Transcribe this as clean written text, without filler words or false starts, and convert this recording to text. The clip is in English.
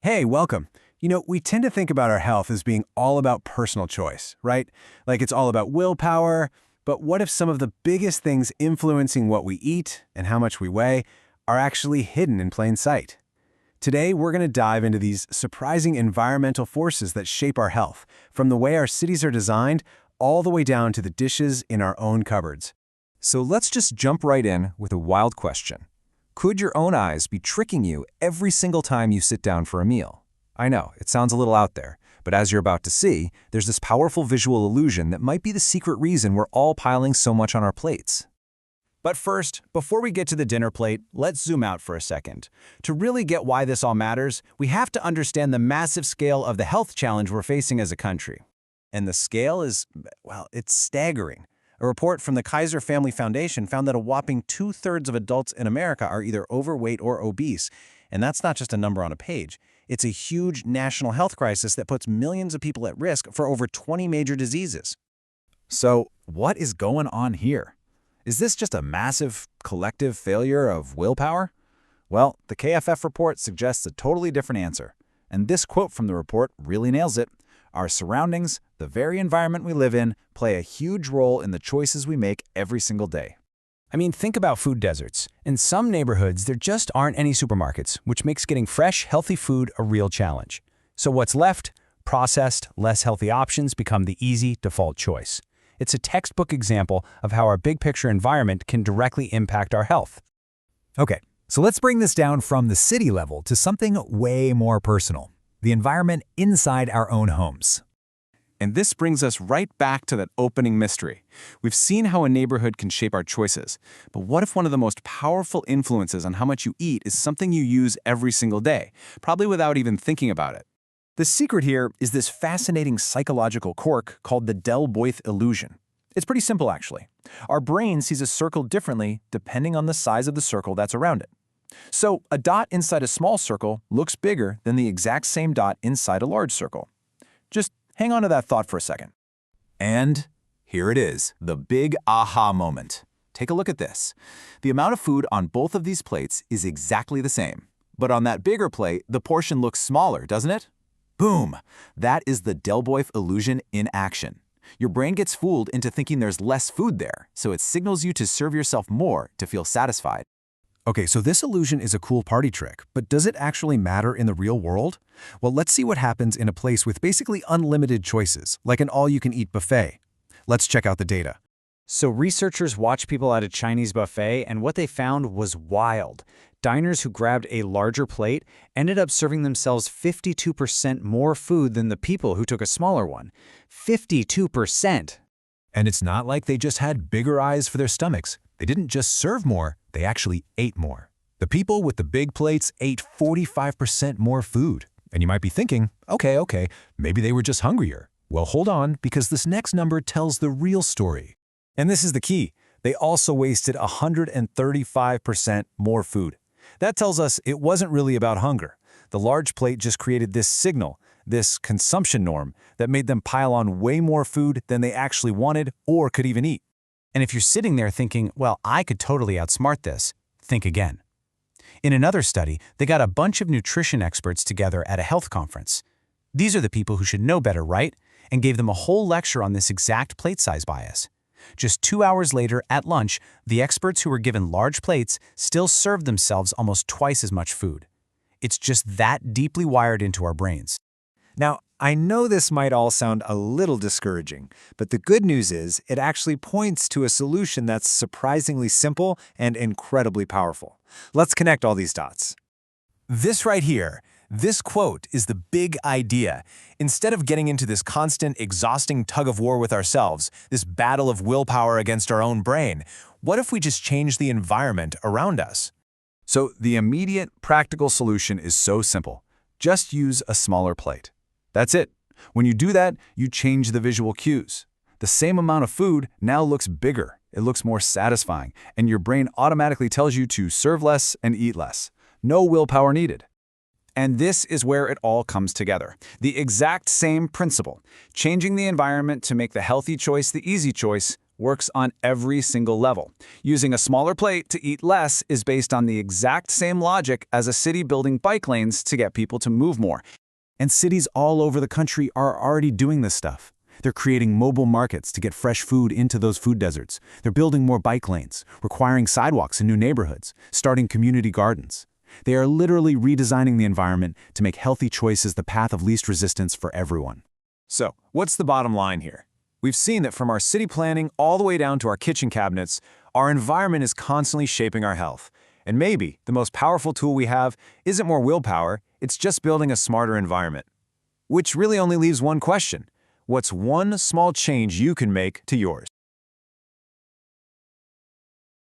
Hey, welcome. We tend to think about our health as being all about personal choice, right? Like it's all about willpower, but what if some of the biggest things influencing what we eat and how much we weigh are actually hidden in plain sight? Today, we're going to dive into these surprising environmental forces that shape our health, from the way our cities are designed all the way down to the dishes in our own cupboards. So let's just jump right in with a wild question. Could your own eyes be tricking you every single time you sit down for a meal? I know, it sounds a little out there, but as you're about to see, there's this powerful visual illusion that might be the secret reason we're all piling so much on our plates. But first, before we get to the dinner plate, let's zoom out for a second. To really get why this all matters, we have to understand the massive scale of the health challenge we're facing as a country. And the scale is, well, it's staggering. A report from the Kaiser Family Foundation found that a whopping 2/3 of adults in America are either overweight or obese. And that's not just a number on a page. It's a huge national health crisis that puts millions of people at risk for over 20 major diseases. So, what is going on here? Is this just a massive, collective failure of willpower? Well, the KFF report suggests a totally different answer. And this quote from the report really nails it. Our surroundings, the very environment we live in, play a huge role in the choices we make every single day. I mean, think about food deserts. In some neighborhoods, there just aren't any supermarkets, which makes getting fresh, healthy food a real challenge. So what's left? Processed, less healthy options become the easy default choice. It's a textbook example of how our big picture environment can directly impact our health. Okay, so let's bring this down from the city level to something way more personal. The environment inside our own homes. And this brings us right back to that opening mystery. We've seen how a neighborhood can shape our choices, but what if one of the most powerful influences on how much you eat is something you use every single day, probably without even thinking about it? The secret here is this fascinating psychological quirk called the Del-Boyth illusion. It's pretty simple, actually. Our brain sees a circle differently depending on the size of the circle that's around it. So, a dot inside a small circle looks bigger than the exact same dot inside a large circle. Just hang on to that thought for a second. And here it is, the big aha moment. Take a look at this. The amount of food on both of these plates is exactly the same. But on that bigger plate, the portion looks smaller, doesn't it? Boom! That is the Del-Boyth illusion in action. Your brain gets fooled into thinking there's less food there, so it signals you to serve yourself more to feel satisfied. Okay, so this illusion is a cool party trick, but does it actually matter in the real world? Well, let's see what happens in a place with basically unlimited choices, like an all-you-can-eat buffet. Let's check out the data. So researchers watched people at a Chinese buffet, and what they found was wild. Diners who grabbed a larger plate ended up serving themselves 52% more food than the people who took a smaller one. 52%! And it's not like they just had bigger eyes for their stomachs. They didn't just serve more, they actually ate more. The people with the big plates ate 45% more food. And you might be thinking, okay, maybe they were just hungrier. Well, hold on, because this next number tells the real story. And this is the key. They also wasted 135% more food. That tells us it wasn't really about hunger. The large plate just created this signal, this consumption norm, that made them pile on way more food than they actually wanted or could even eat. And if you're sitting there thinking, well, I could totally outsmart this, think again. In another study, they got a bunch of nutrition experts together at a health conference. These are the people who should know better, right? And gave them a whole lecture on this exact plate size bias. Just 2 hours later, at lunch, the experts who were given large plates still served themselves almost twice as much food. It's just that deeply wired into our brains. Now, I know this might all sound a little discouraging, but the good news is it actually points to a solution that's surprisingly simple and incredibly powerful. Let's connect all these dots. This right here, this quote is the big idea. Instead of getting into this constant, exhausting tug-of-war with ourselves, this battle of willpower against our own brain, what if we just change the environment around us? So the immediate, practical solution is so simple. Just use a smaller plate. That's it. When you do that, you change the visual cues. The same amount of food now looks bigger. It looks more satisfying, and your brain automatically tells you to serve less and eat less. No willpower needed. And this is where it all comes together. The exact same principle, changing the environment to make the healthy choice the easy choice, works on every single level. Using a smaller plate to eat less is based on the exact same logic as a city building bike lanes to get people to move more. And cities all over the country are already doing this stuff. They're creating mobile markets to get fresh food into those food deserts. They're building more bike lanes, requiring sidewalks in new neighborhoods, starting community gardens. They are literally redesigning the environment to make healthy choices the path of least resistance for everyone. So, what's the bottom line here? We've seen that from our city planning all the way down to our kitchen cabinets, our environment is constantly shaping our health. And maybe the most powerful tool we have isn't more willpower, it's just building a smarter environment. Which really only leaves one question. What's one small change you can make to yours?